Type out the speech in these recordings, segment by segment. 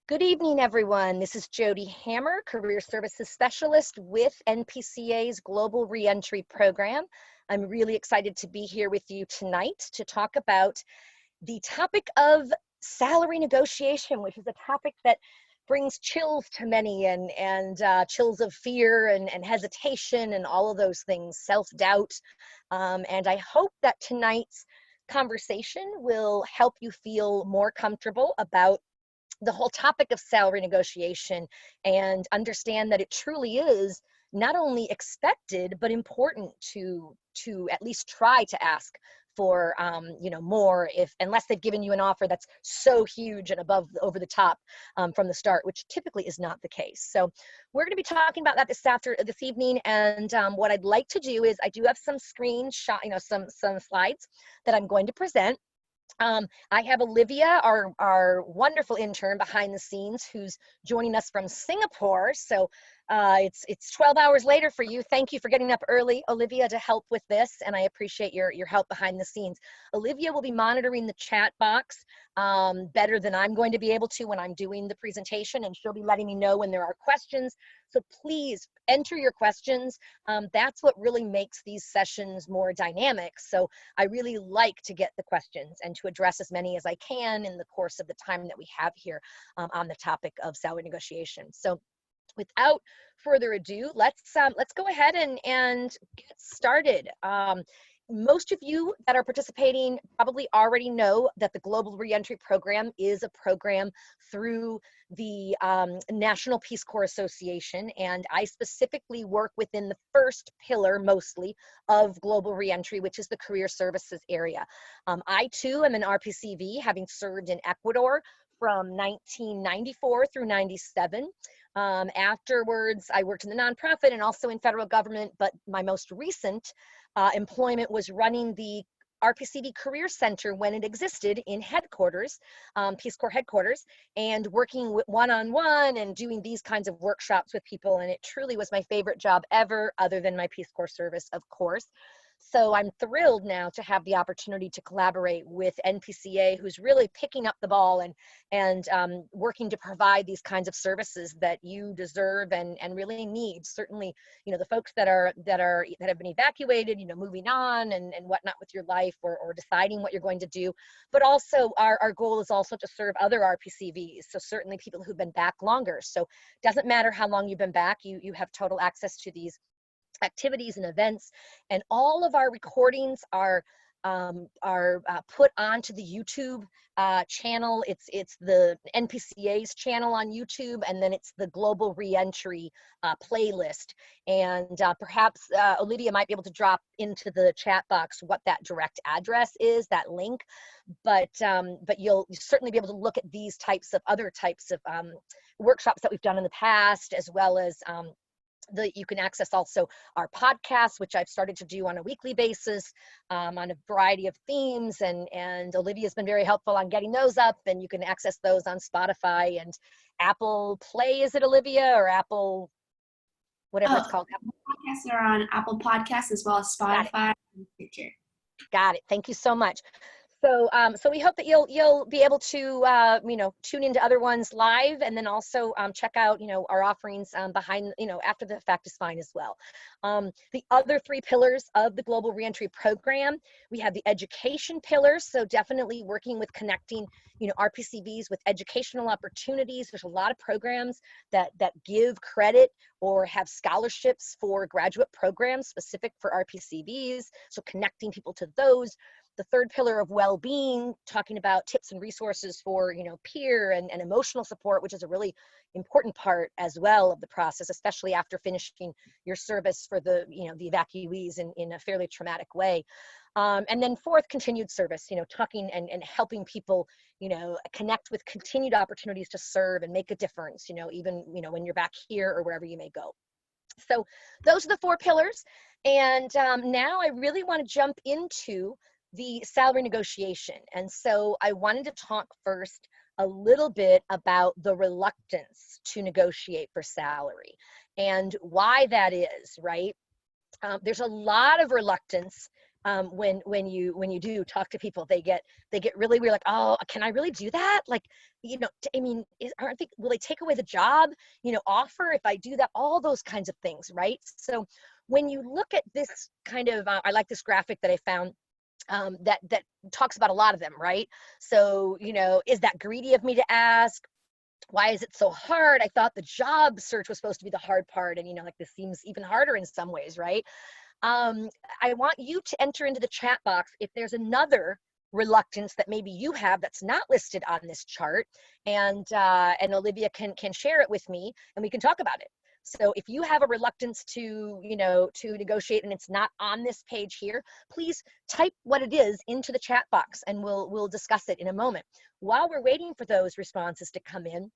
Good evening, everyone. This is Jody Hammer, Career Services Specialist with NPCA's Global Reentry Program. I'm really excited to be here with you tonight to talk about the topic of salary negotiation, which is a topic that brings chills to many and chills of fear and hesitation and all of those things, self-doubt. And I hope that tonight's conversation will help you feel more comfortable about the whole topic of salary negotiation and understand that it truly is not only expected but important to at least try to ask for more, if unless they've given you an offer that's so huge and over the top from the start, which typically is not the case. So we're going to be talking about that this evening, and what I'd like to do is I do have some some slides that I'm going to present. I have Olivia, our wonderful intern behind the scenes, who's joining us from Singapore. So it's 12 hours later for you. Thank you for getting up early, Olivia, to help with this, and I appreciate your help behind the scenes. Olivia will be monitoring the chat box better than I'm going to be able to when I'm doing the presentation, and she'll be letting me know when there are questions. So please enter your questions. That's what really makes these sessions more dynamic. So I really like to get the questions and to address as many as I can in the course of the time that we have here on the topic of salary negotiation. So without further ado, let's go ahead and get started. Most of you that are participating probably already know that the Global Reentry Program is a program through the National Peace Corps Association, and I specifically work within the first pillar mostly of Global Reentry, which is the career services area. I too am an RPCV, having served in Ecuador from 1994 through 97. Afterwards, I worked in the nonprofit and also in federal government, but my most recent employment was running the RPCV Career Center when it existed in headquarters, Peace Corps headquarters, and working with one-on-one and doing these kinds of workshops with people. And it truly was my favorite job ever, other than my Peace Corps service, of course. So I'm thrilled now to have the opportunity to collaborate with NPCA, who's really picking up the ball and working to provide these kinds of services that you deserve and really need. Certainly, the folks that have been evacuated, moving on and whatnot with your life, or deciding what you're going to do. But also our goal is also to serve other RPCVs. So certainly people who've been back longer. So it doesn't matter how long you've been back, you have total access to these activities and events, and all of our recordings are put onto the YouTube channel. It's the NPCA's channel on YouTube, and then it's the Global Reentry playlist. And perhaps Olivia might be able to drop into the chat box what that direct address is, that link. But you'll certainly be able to look at these other types of workshops that we've done in the past, as well as you can access also our podcasts, which I've started to do on a weekly basis on a variety of themes, and Olivia's been very helpful on getting those up, and you can access those on Spotify and Apple Play. Is it, Olivia, or Apple, whatever it's called? Podcasts are on Apple Podcasts as well as Spotify and Stitcher. Got it. Thank you so much. So we hope that you'll be able to tune into other ones live, and then also check out our offerings behind after the fact is fine as well. The other three pillars of the Global Reentry Program, we have the education pillar. So definitely working with connecting RPCVs with educational opportunities. There's a lot of programs that give credit or have scholarships for graduate programs specific for RPCVs. So connecting people to those. The third pillar of well-being, talking about tips and resources for peer and emotional support, which is a really important part as well of the process, especially after finishing your service for the the evacuees in a fairly traumatic way. And then fourth, continued service, talking and helping people connect with continued opportunities to serve and make a difference, even when you're back here or wherever you may go. So those are the four pillars. And now I really want to jump into the salary negotiation. And so I wanted to talk first a little bit about the reluctance to negotiate for salary and why that is, right? There's a lot of reluctance when you do talk to people, they get really weird, like, oh, can I really do that? Like, I mean, will they take away the job, offer if I do that? All those kinds of things, right? So when you look at this kind of, I like this graphic that I found, that talks about a lot of them, right? So, is that greedy of me to ask? Why is it so hard? I thought the job search was supposed to be the hard part. And, like, this seems even harder in some ways, right? I want you to enter into the chat box if there's another reluctance that maybe you have that's not listed on this chart, and Olivia can share it with me and we can talk about it. So if you have a reluctance to negotiate and it's not on this page here, please type what it is into the chat box and we'll discuss it in a moment. While we're waiting for those responses to come in,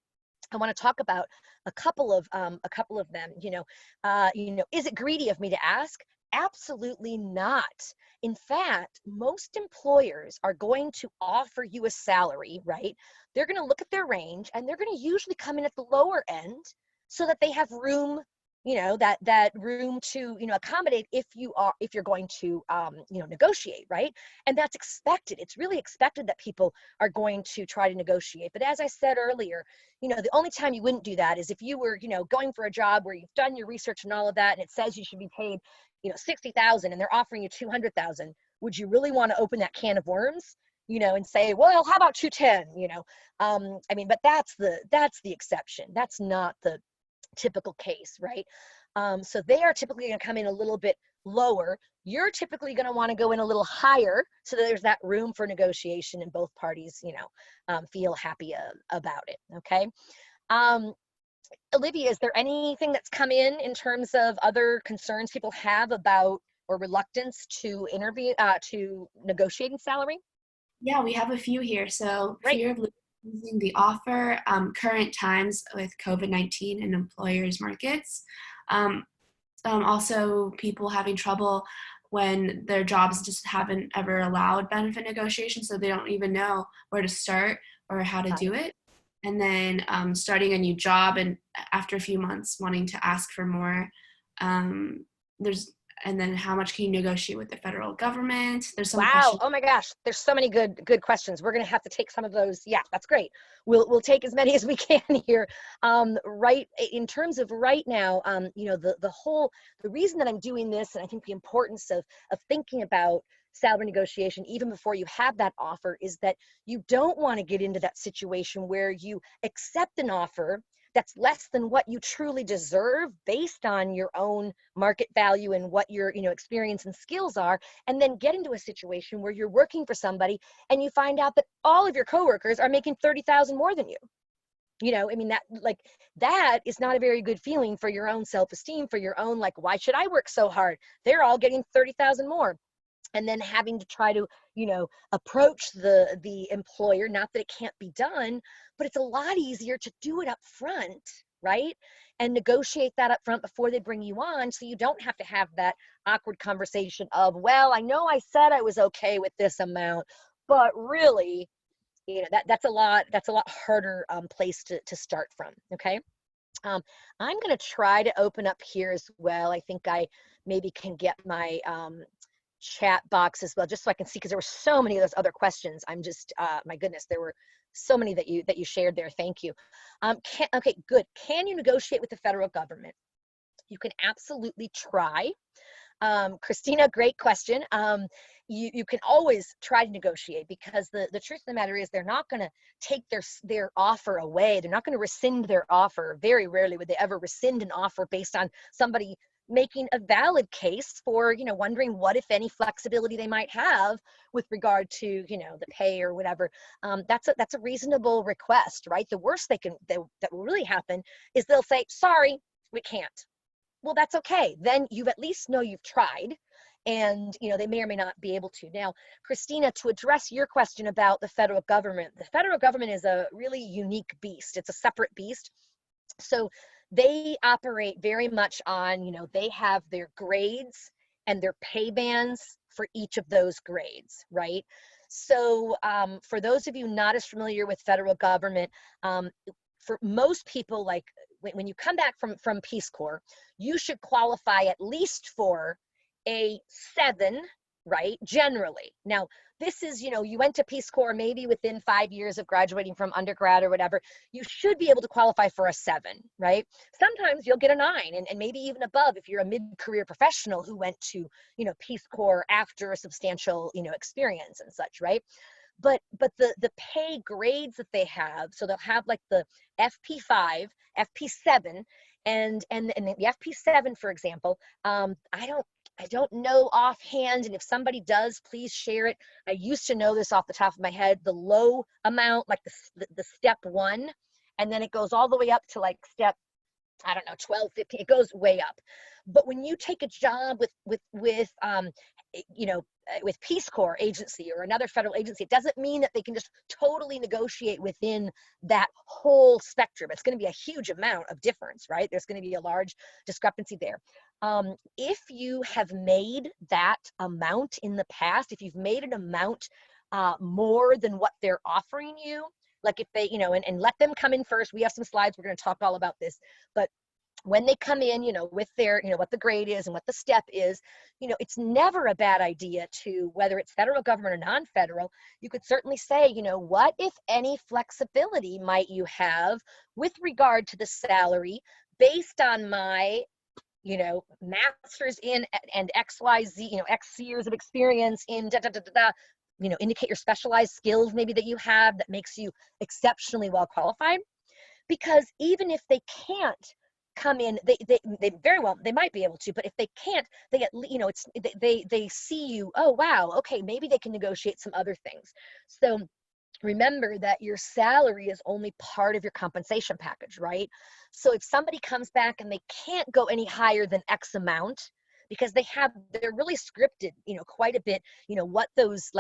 I want to talk about a couple of them. Is it greedy of me to ask? Absolutely not. In fact, most employers are going to offer you a salary, right? They're going to look at their range and they're going to usually come in at the lower end so that they have room, that room to, accommodate if you're going to, negotiate, right? And that's expected. It's really expected that people are going to try to negotiate. But as I said earlier, the only time you wouldn't do that is if you were, going for a job where you've done your research and all of that, and it says you should be paid, 60,000 and they're offering you 200,000. Would you really want to open that can of worms, and say, well, how about 210, I mean, but that's the exception. That's not the typical case, right? So they are typically going to come in a little bit lower. You're typically going to want to go in a little higher so that there's that room for negotiation and both parties, feel happy about it. Okay. Olivia, is there anything that's come in terms of other concerns people have about or reluctance to to negotiating salary? Yeah, we have a few here. So Great. fear of losing the offer, current times with COVID-19 and employers markets. Also people having trouble when their jobs just haven't ever allowed benefit negotiation, so they don't even know where to start or how to do it. And then starting a new job and after a few months wanting to ask for more. And then how much can you negotiate with the federal government? There's some Wow. questions. Oh my gosh. There's so many good questions. We're going to have to take some of those. Yeah, that's great. We'll take as many as we can here. Right. In terms of right now, the reason that I'm doing this, and I think the importance of thinking about salary negotiation even before you have that offer, is that you don't want to get into that situation where you accept an offer that's less than what you truly deserve based on your own market value and what your experience and skills are, and then get into a situation where you're working for somebody and you find out that all of your coworkers are making 30,000 more than you. I mean, that is not a very good feeling for your own self-esteem, for your own, like, why should I work so hard? They're all getting 30,000 more. And then having to try to, approach the employer, not that it can't be done, but it's a lot easier to do it up front, right? And negotiate that up front before they bring you on, so you don't have to have that awkward conversation of, well, I know I said I was okay with this amount, but really, that's a lot harder place to start from. Okay. I'm going to try to open up here as well. I think I maybe can get my chat box as well, just so I can see, because there were so many of those other questions. I'm just, my goodness, there were so many that you shared there. Thank you. Okay, good. Can you negotiate with the federal government? You can absolutely try. Christina, great question. You can always try to negotiate, because the truth of the matter is they're not going to take their offer away. They're not going to rescind their offer. Very rarely would they ever rescind an offer based on somebody making a valid case for, wondering what, if any, flexibility they might have with regard to, the pay or whatever. That's a reasonable request, right? The worst that will really happen is they'll say, sorry, we can't. Well, that's okay. Then you at least know you've tried, and they may or may not be able to. Now, Christina, to address your question about the federal government is a really unique beast. It's a separate beast. So they operate very much on, they have their grades and their pay bands for each of those grades, right? So for those of you not as familiar with federal government, for most people, like when you come back from Peace Corps, you should qualify at least for a 7 right? Generally. Now, this is, you went to Peace Corps maybe within 5 years of graduating from undergrad or whatever. You should be able to qualify for a 7, right? Sometimes you'll get a 9 and maybe even above if you're a mid-career professional who went to, Peace Corps after a substantial, experience and such, right? But the pay grades that they have, so they'll have like the FP5, FP7, and the FP7, for example, I don't know offhand, and if somebody does, please share it. I used to know this off the top of my head. The low amount, like the step 1, and then it goes all the way up to like step, I don't know, 12, 15, it goes way up. But when you take a job with Peace Corps agency or another federal agency, it doesn't mean that they can just totally negotiate within that whole spectrum. It's going to be a huge amount of difference, right? There's going to be a large discrepancy there. If you have made that amount in the past, if you've made an amount more than what they're offering you, like if they, and let them come in first. We have some slides. We're going to talk all about this. But when they come in, with their, what the grade is and what the step is, it's never a bad idea to, whether it's federal government or non-federal, you could certainly say, what, if any, flexibility might you have with regard to the salary based on my, master's in and XYZ, X years of experience in da da da da da. Indicate your specialized skills maybe that you have that makes you exceptionally well qualified. Because even if they can't come in, they very well, they might be able to, but if they can't, they they see you, oh wow, okay, maybe they can negotiate some other things. So remember that your salary is only part of your compensation package, right? So if somebody comes back and they can't go any higher than X amount, because they're really scripted, quite a bit, what those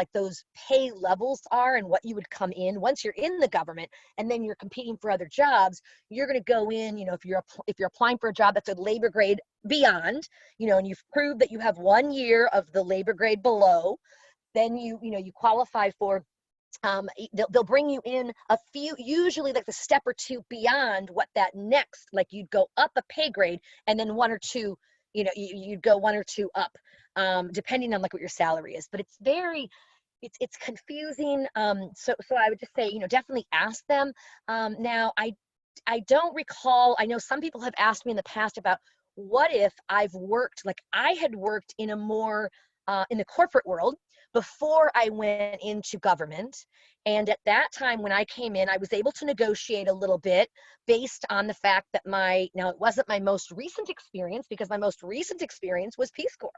pay levels are and what you would come in once you're in the government, and then you're competing for other jobs. You're going to go in, if you're applying for a job that's a labor grade beyond, and you've proved that you have 1 year of the labor grade below, then you qualify for, they'll bring you in a few, usually like the step or 2 beyond what that next, like you'd go up a pay grade and then 1 or 2, you'd go 1 or 2 up, depending on like what your salary is. But it's it's confusing. So I would just say, definitely ask them. Now I don't recall, I know some people have asked me in the past about what if I've worked, like I had worked in a more, in the corporate world before I went into government. And at that time, when I came in, I was able to negotiate a little bit based on the fact that now it wasn't my most recent experience, because my most recent experience was Peace Corps,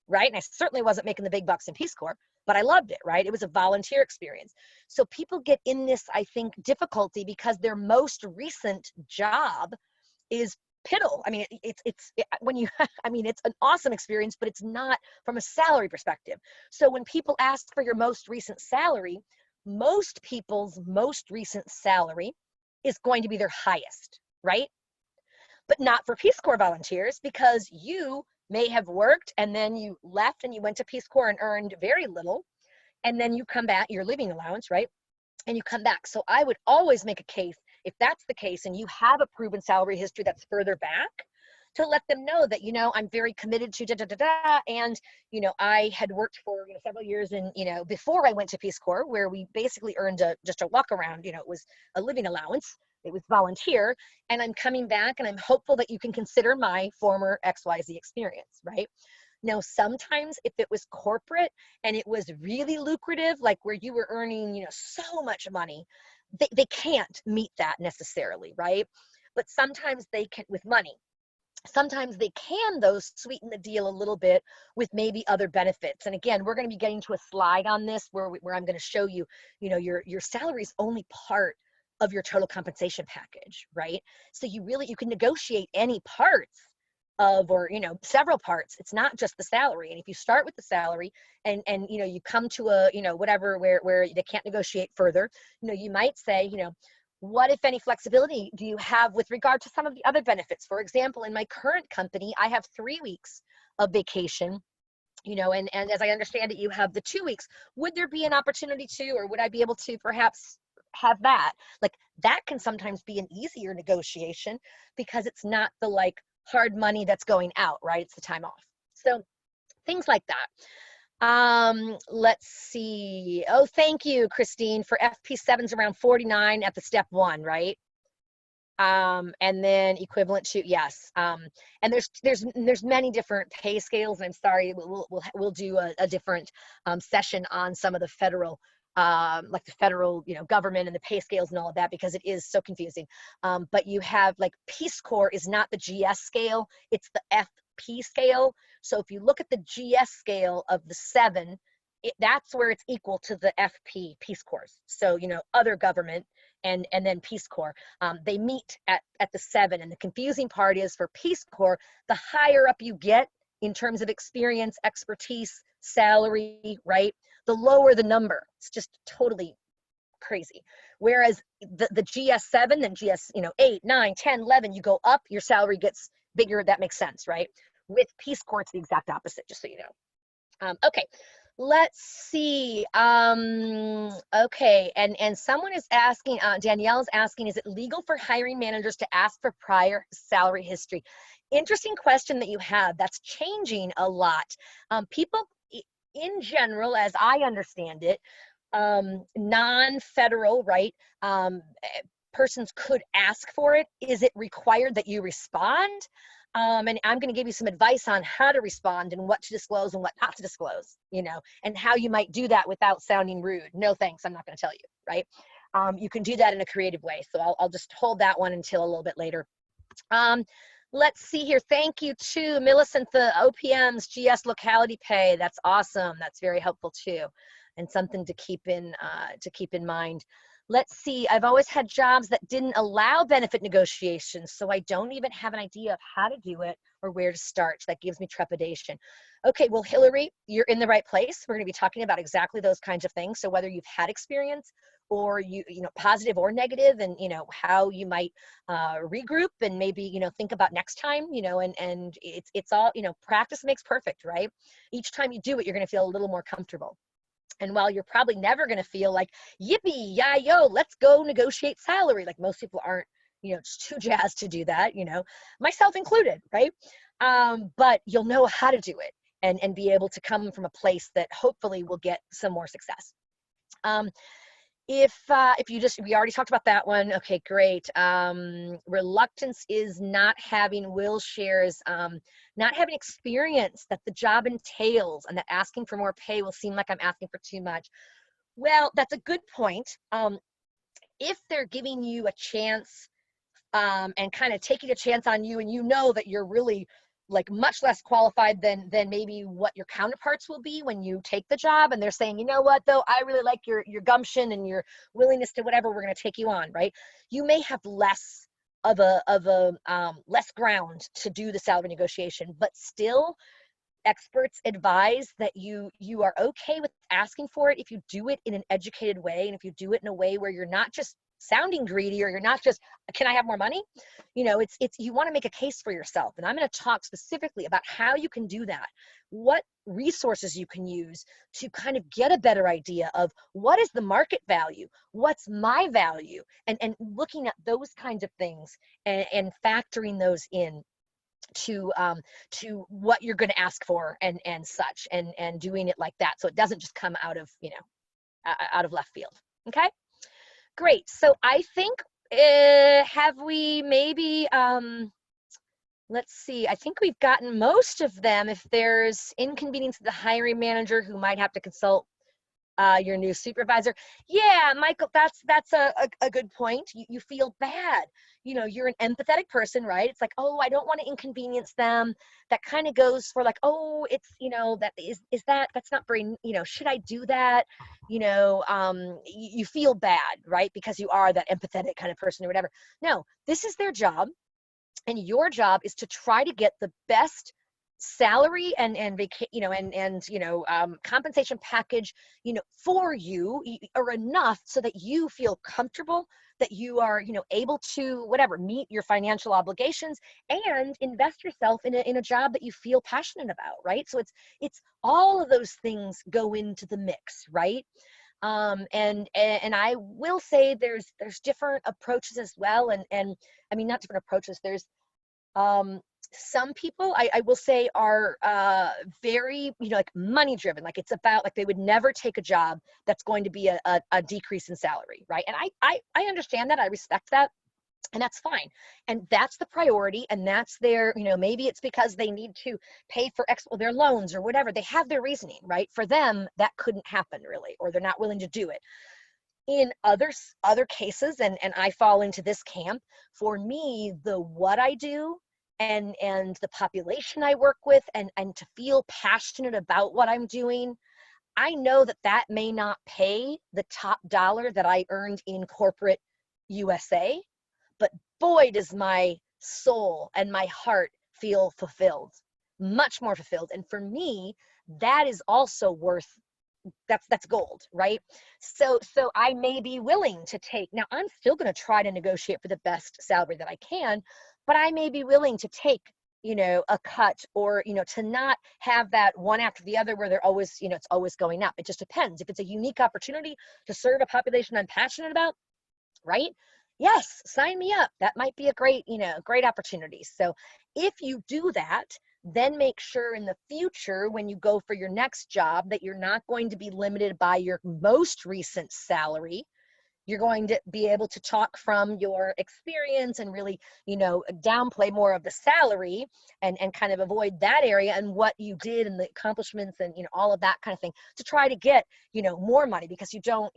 right? And I certainly wasn't making the big bucks in Peace Corps, but I loved it, right? It was a volunteer experience. So people get in this, I think, difficulty because their most recent job is piddle. I mean, when you, I mean, it's an awesome experience, but it's not from a salary perspective. So when people ask for your most recent salary, most people's most recent salary is going to be their highest, right? But not for Peace Corps volunteers, because you may have worked and then you left and you went to Peace Corps and earned very little. And then you come back, your living allowance, right? And you come back. So I would always make a case, if that's the case and you have a proven salary history that's further back, to let them know that, I'm very committed to da da da da. And, I had worked for several years in, before I went to Peace Corps, where we basically earned just a walk around, it was a living allowance. It was volunteer. And I'm coming back and I'm hopeful that you can consider my former XYZ experience, right? Now, sometimes if it was corporate and it was really lucrative, like where you were earning, so much money, they can't meet that necessarily, right? But sometimes they can with money. Sometimes they can, though, sweeten the deal a little bit with maybe other benefits. And again, we're going to be getting to a slide on this where I'm going to show you, your salary is only part of your total compensation package, right? So you can negotiate any parts of, or several parts. It's not just the salary. And if you start with the salary and you come to a whatever where they can't negotiate further, you might say, what, if any, flexibility do you have with regard to some of the other benefits? For example, in my current company, I have 3 weeks of vacation, and as I understand it, you have the 2 weeks. Would there be an opportunity to, or would I be able to perhaps have that? Like that can sometimes be an easier negotiation because it's not the hard money that's going out, right? It's the time off. So things like that. Let's see. Oh, thank you, Christine, for FP7's around 49 at the step 1, right? And then equivalent to, yes. And there's many different pay scales, and I'm sorry, we'll do a different session on some of the federal, like the federal, government and the pay scales and all of that, because it is so confusing. But you have, like, Peace Corps is not the GS scale, it's the FP scale. So if you look at the GS scale of the 7, that's where it's equal to the FP, Peace Corps. So, other government and then Peace Corps. They meet at the 7. And the confusing part is, for Peace Corps, the higher up you get in terms of experience, expertise, salary, right, the lower the number. It's just totally crazy. Whereas the GS7, then GS, 8, 9, 10, 11, you go up, your salary gets bigger. That makes sense, right? With Peace Corps, it's the exact opposite, just so you know. Okay. Let's see. Okay, and someone is asking, Danielle's asking, is it legal for hiring managers to ask for prior salary history? Interesting question that you have. That's changing a lot. People, in general, as I understand it, non-federal, right, persons could ask for it. Is it required that you respond? And I'm going to give you some advice on how to respond and what to disclose and what not to disclose, and how you might do that without sounding rude. No thanks, I'm not going to tell you, right? You can do that in a creative way. So I'll just hold that one until a little bit later. Let's see here. Thank you to Millicent, the OPM's GS locality pay. That's awesome. That's very helpful too, and something to keep in mind. Let's see, I've always had jobs that didn't allow benefit negotiations, so I don't even have an idea of how to do it or where to start. That gives me trepidation. Okay, well, Hillary, you're in the right place. We're going to be talking about exactly those kinds of things. So whether you've had experience or positive or negative, and how you might regroup and maybe think about next time, and it's all, practice makes perfect, right? Each time you do it, you're going to feel a little more comfortable. And while you're probably never going to feel like, yippee, yeah, yo, let's go negotiate salary, like most people aren't, just too jazzed to do that, myself included, right? But you'll know how to do it and be able to come from a place that hopefully will get some more success. If we already talked about that one. Okay, great. Reluctance is not having will shares, not having experience that the job entails, and that asking for more pay will seem like I'm asking for too much. Well, that's a good point. If they're giving you a chance, and kind of taking a chance on you, and that you're really like much less qualified than maybe what your counterparts will be when you take the job, and they're saying, you know what, though, I really like your gumption and your willingness to whatever, we're going to take you on, right? You may have less of a less ground to do the salary negotiation, but still, experts advise that you are okay with asking for it if you do it in an educated way, and if you do it in a way where you're not just sounding greedy, or you're not just, can I have more money? It's you want to make a case for yourself. And I'm going to talk specifically about how you can do that, what resources you can use to kind of get a better idea of what is the market value, what's my value, and looking at those kinds of things, and factoring those in to what you're going to ask for, and such, and doing it like that, so it doesn't just come out of out of left field. Okay, great. So I think, have we maybe, let's see, I think we've gotten most of them. If there's inconvenience to the hiring manager who might have to consult your new supervisor. Yeah, Michael, that's a good point. You feel bad. You're an empathetic person, right? It's like, oh, I don't want to inconvenience them. That kind of goes for like, oh, it's, that is that's not very, should I do that? You feel bad, right? Because you are that empathetic kind of person or whatever. No, this is their job. And your job is to try to get the best salary and compensation package, for you, or enough so that you feel comfortable, that you are, able to whatever, meet your financial obligations and invest yourself in a job that you feel passionate about, right? So it's all of those things go into the mix, right? And I will say there's different approaches as well, and I mean, not different approaches, there's Some people, I will say, are very, like money driven. Like it's about, like they would never take a job that's going to be a decrease in salary, right? And I understand that. I respect that. And that's fine. And that's the priority. And that's their, maybe it's because they need to pay for their loans or whatever. They have their reasoning, right? For them, that couldn't happen really, or they're not willing to do it. In other cases, and I fall into this camp, for me, the what I do and the population I work with, and to feel passionate about what I'm doing, I know that that may not pay the top dollar that I earned in corporate USA, but boy, does my soul and my heart feel fulfilled, much more fulfilled. And for me, that is also worth, that's gold, right? So I may be willing to take, now I'm still going to try to negotiate for the best salary that I can, but I may be willing to take, a cut, or, to not have that one after the other where they're always, it's always going up. It just depends. If it's a unique opportunity to serve a population I'm passionate about, right? Yes, sign me up. That might be a great, great opportunity. So if you do that, then make sure in the future when you go for your next job that you're not going to be limited by your most recent salary. You're going to be able to talk from your experience and really, downplay more of the salary, and kind of avoid that area and what you did and the accomplishments and, all of that kind of thing, to try to get, more money, because you don't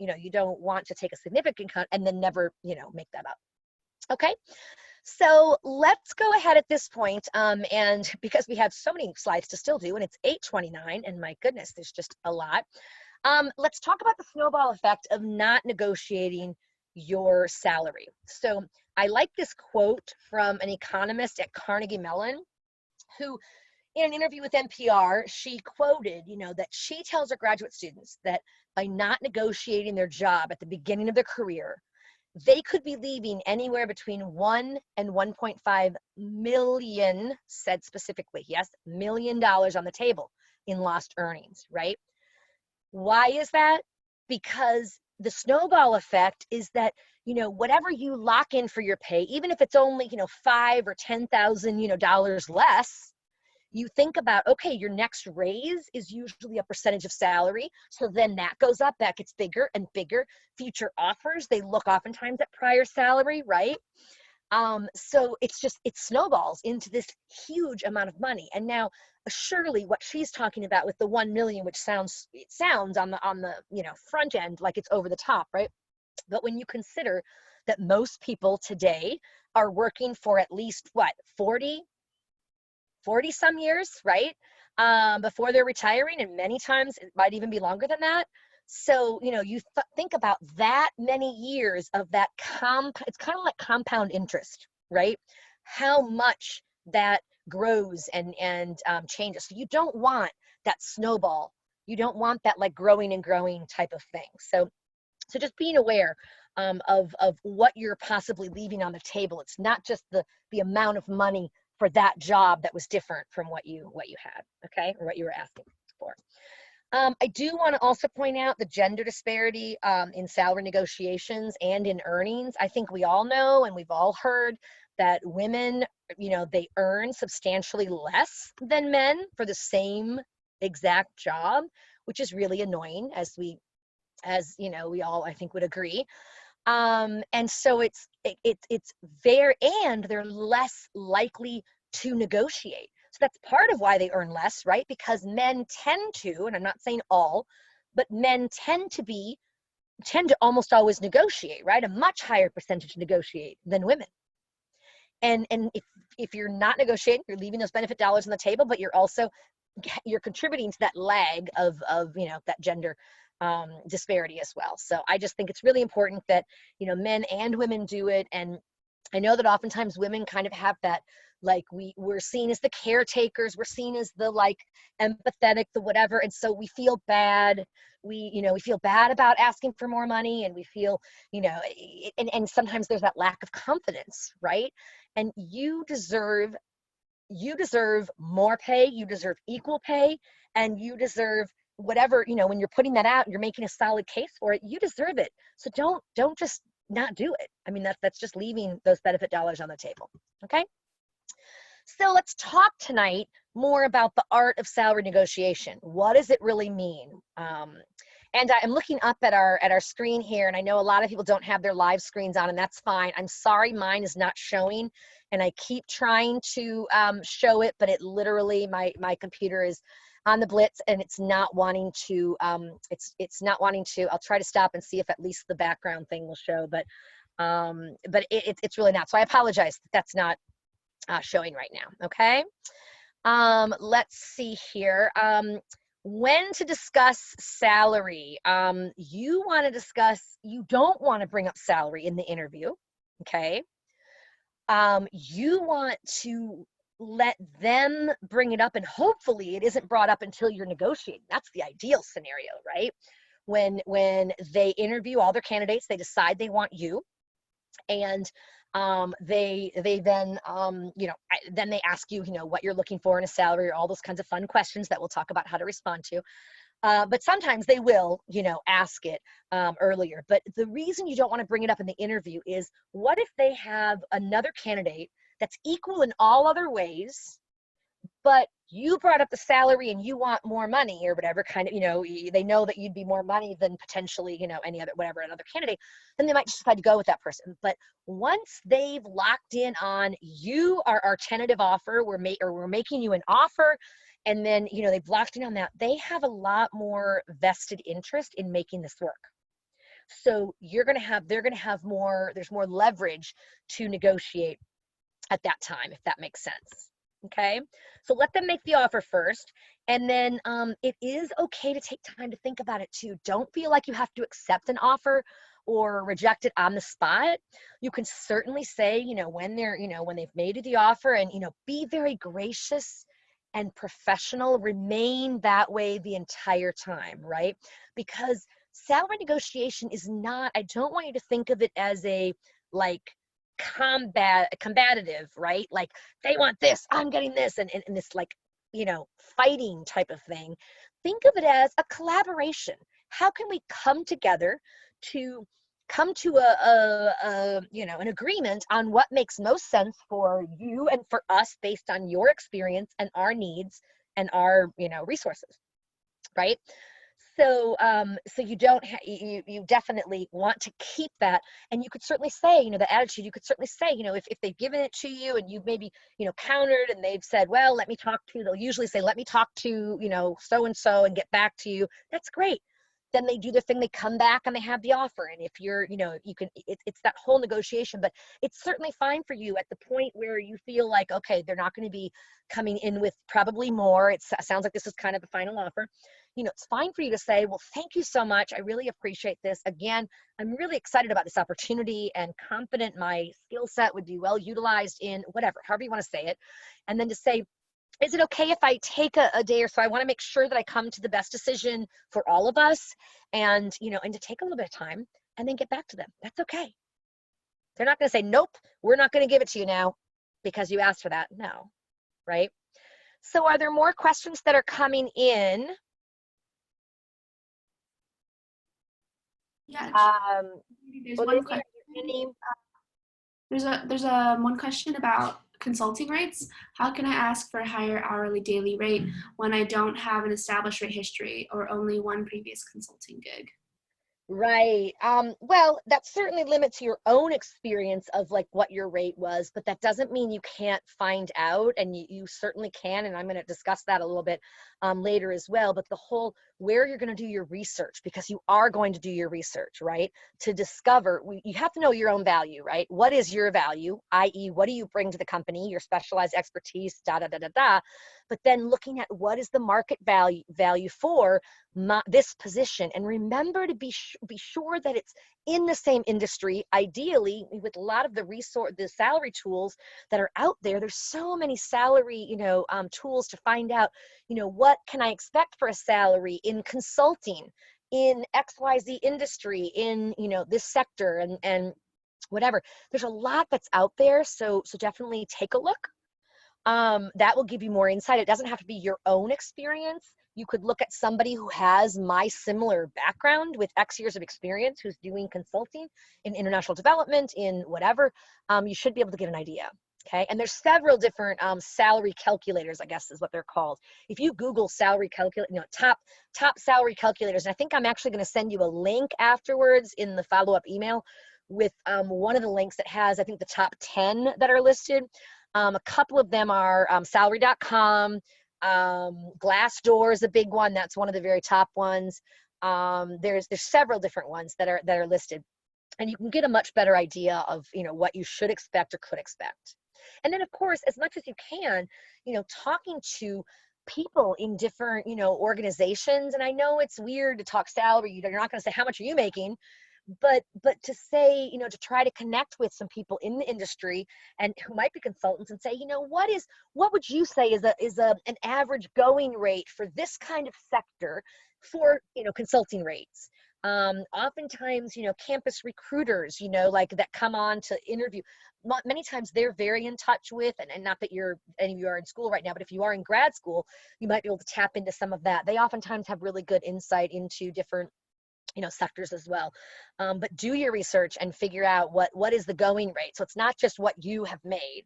want to take a significant cut and then never, make that up. Okay. So let's go ahead at this point, and because we have so many slides to still do, and it's 8:29, and my goodness, there's just a lot. Let's talk about the snowball effect of not negotiating your salary. So I like this quote from an economist at Carnegie Mellon, who in an interview with NPR, she quoted, that she tells her graduate students that by not negotiating their job at the beginning of their career, they could be leaving anywhere between 1 and 1.5 million, said specifically, yes, $1 million on the table in lost earnings, right? Why is that? Because the snowball effect is that, whatever you lock in for your pay, even if it's only, $5,000 or $10,000, dollars less, you think about, okay, your next raise is usually a percentage of salary. So then that goes up, that gets bigger and bigger. Future offers, they look oftentimes at prior salary, right? So it snowballs into this huge amount of money. And now surely what she's talking about with the 1 million, which sounds on the front end like it's over the top, right? But when you consider that most people today are working for at least 40 some years, right? Before they're retiring, and many times it might even be longer than that. So, you think about that many years of that it's kind of like compound interest, right? How much that grows and changes. So you don't want that snowball. You don't want that like growing and growing type of thing. So just being aware of what you're possibly leaving on the table. It's not just the amount of money for that job that was different from what you had, okay, or what you were asking for. I do want to also point out the gender disparity in salary negotiations and in earnings. I think we all know, and we've all heard, that women, they earn substantially less than men for the same exact job, which is really annoying, as we all, I think, would agree. And so it's very, and they're less likely to negotiate. So that's part of why they earn less, right? Because men tend to, and I'm not saying all, but men tend to almost always negotiate, right? A much higher percentage negotiate than women. And if you're not negotiating, you're leaving those benefit dollars on the table, but you're contributing to that lag of that gender disparity as well. So I just think it's really important that, men and women do it. And I know that oftentimes women kind of have that, like, we're seen as the caretakers, we're seen as the like empathetic, the whatever. And so we feel bad. We feel bad about asking for more money, and we feel, and sometimes there's that lack of confidence, right? And you deserve more pay, you deserve equal pay, and you deserve whatever, when you're putting that out, you're making a solid case for it, you deserve it. So don't just not do it. I mean, that's just leaving those benefit dollars on the table. Okay. So let's talk tonight more about the art of salary negotiation. What does it really mean? And I'm looking up at our screen here, and I know a lot of people don't have their live screens on, and that's fine. I'm sorry, mine is not showing, and I keep trying to show it, but it literally, my computer is on the blitz, and it's not wanting to. It's not wanting to. I'll try to stop and see if at least the background thing will show, but it's really not. So I apologize that that's not showing right now. Okay. Let's see here. When to discuss salary. You want to discuss, you don't want to bring up salary in the interview, okay? You want to let them bring it up, and hopefully it isn't brought up until you're negotiating. That's the ideal scenario, right? When they interview all their candidates, they decide they want you, and they then then they ask you, what you're looking for in a salary, or all those kinds of fun questions that we'll talk about how to respond to. But sometimes they will, ask it earlier. But the reason you don't want to bring it up in the interview is, what if they have another candidate that's equal in all other ways, but you brought up the salary and you want more money or whatever kind of, they know that you'd be more money than potentially, any other, whatever, another candidate, then they might just decide to go with that person. But once they've locked in on, you are our tentative offer, we're making you an offer, and then, they've locked in on that, they have a lot more vested interest in making this work. So they're going to have more, there's more leverage to negotiate at that time, if that makes sense. Okay, so let them make the offer first, and then it is okay to take time to think about it too. Don't feel like you have to accept an offer or reject it on the spot. You can certainly say, when they've made you the offer, and be very gracious and professional. Remain that way the entire time, right? Because salary negotiation is not, I don't want you to think of it as a combative, right? Like, they want this, I'm getting this, and this fighting type of thing. Think of it as a collaboration. How can we come together to come to an agreement on what makes most sense for you and for us, based on your experience and our needs and our resources, right? So you don't you definitely want to keep that. And you could certainly say, the attitude, you could certainly say, if they've given it to you and you've maybe, countered, and they've said, well, they'll usually say, let me talk to, so-and-so and get back to you. That's great. Then they do their thing, they come back and they have the offer. And if you're, it's that whole negotiation, but it's certainly fine for you at the point where you feel like, okay, they're not going to be coming in with probably more. It sounds like this is kind of the final offer. It's fine for you to say, well, thank you so much. I really appreciate this. Again, I'm really excited about this opportunity and confident my skill set would be well utilized in whatever, however you want to say it. And then to say, is it okay if I take a day or so? I want to make sure that I come to the best decision for all of us, and, and to take a little bit of time and then get back to them. That's okay. They're not going to say, nope, we're not going to give it to you now because you asked for that. No, right? So are there more questions that are coming in? Yeah. There's Olivia, one question. any? There's a one question about consulting rates. How can I ask for a higher hourly daily rate when I don't have an established rate history or only one previous consulting gig? Right. Well, that certainly limits your own experience of what your rate was, but that doesn't mean you can't find out, and you certainly can, and I'm going to discuss that a little bit later as well. But the whole, where you're going to do your research, because you are going to do your research, right? To discover, you have to know your own value, right? What is your value, i.e., what do you bring to the company, your specialized expertise, but then looking at what is the market value for this position. And remember to be sure that it's in the same industry, ideally with a lot of the salary tools that are out there. There's so many salary, tools to find out, what can I expect for a salary in consulting, in XYZ industry, in, this sector, and whatever. There's a lot that's out there. So definitely take a look. That will give you more insight. It doesn't have to be your own experience. You could look at somebody who has my similar background with X years of experience, who's doing consulting in international development, in whatever. You should be able to get an idea. Okay, and there's several different salary calculators, I guess is what they're called. If you Google salary top salary calculators, and I think I'm actually going to send you a link afterwards in the follow-up email with one of the links that has, I think, the top 10 that are listed. A couple of them are salary.com. Glassdoor is a big one. That's one of the very top ones. There's several different ones that are listed, and you can get a much better idea of what you should expect or could expect. And then, of course, as much as you can, talking to people in different, organizations. And I know it's weird to talk salary. You're not going to say, how much are you making? But to say, to try to connect with some people in the industry and who might be consultants and say, what would you say is an average going rate for this kind of sector for, consulting rates? Oftentimes, campus recruiters, like that come on to interview, many times they're very in touch with, and not that any of you are in school right now, but if you are in grad school, you might be able to tap into some of that. They oftentimes have really good insight into different sectors as well. But do your research and figure out what is the going rate. So it's not just what you have made,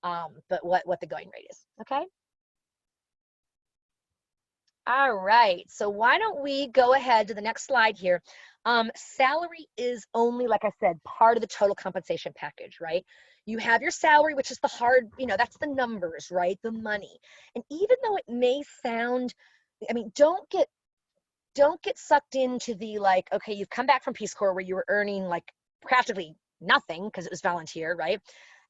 but what the going rate is. Okay. All right, so why don't we go ahead to the next slide here. Salary is only, like I said, part of the total compensation package, right? You have your salary, which is the hard, that's the numbers, right? The money. And even though it may sound, don't get sucked into the okay, you've come back from Peace Corps where you were earning practically nothing because it was volunteer, right?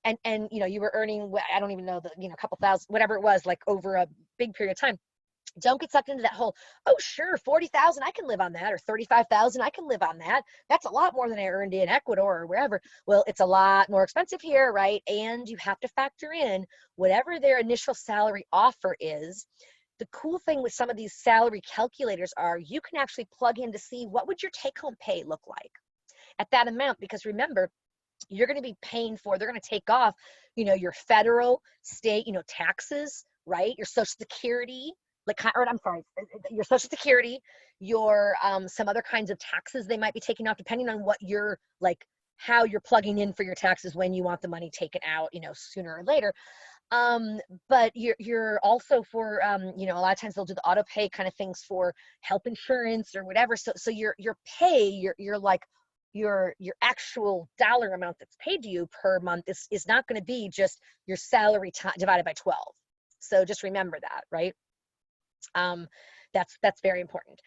And you were earning, I don't even know, a couple thousand, whatever it was, over a big period of time. Don't get sucked into that whole, oh sure, 40,000 I can live on that, or 35,000 I can live on that. That's a lot more than I earned in Ecuador or wherever. Well, it's a lot more expensive here, right? And you have to factor in whatever their initial salary offer is. The cool thing with some of these salary calculators are you can actually plug in to see what would your take-home pay look like at that amount, because remember, you're going to be paying for, they're going to take off, your federal, state, taxes, right? Your Social Security, your Social Security, your some other kinds of taxes they might be taking off, depending on what you're how you're plugging in for your taxes when you want the money taken out, sooner or later. But you're also for, a lot of times they'll do the auto pay kind of things for health insurance or whatever. So your pay, your actual dollar amount that's paid to you per month is not going to be just your salary divided by 12. So just remember that, right? That's very important.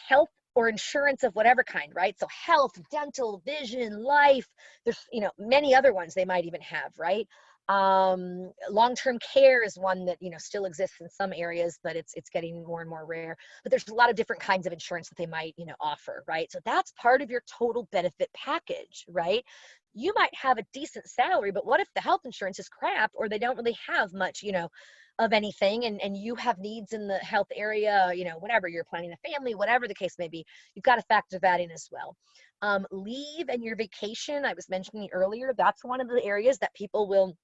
Health or insurance of whatever kind, right? So health, dental, vision, life, there's, many other ones they might even have, right? Long-term care is one that, still exists in some areas, but it's getting more and more rare. But there's a lot of different kinds of insurance that they might, offer, right? So that's part of your total benefit package, right? You might have a decent salary, but what if the health insurance is crap, or they don't really have much, of anything, and you have needs in the health area, whatever, you're planning a family, whatever the case may be, you've got to factor that in as well. Leave and your vacation, I was mentioning earlier, that's one of the areas that people will,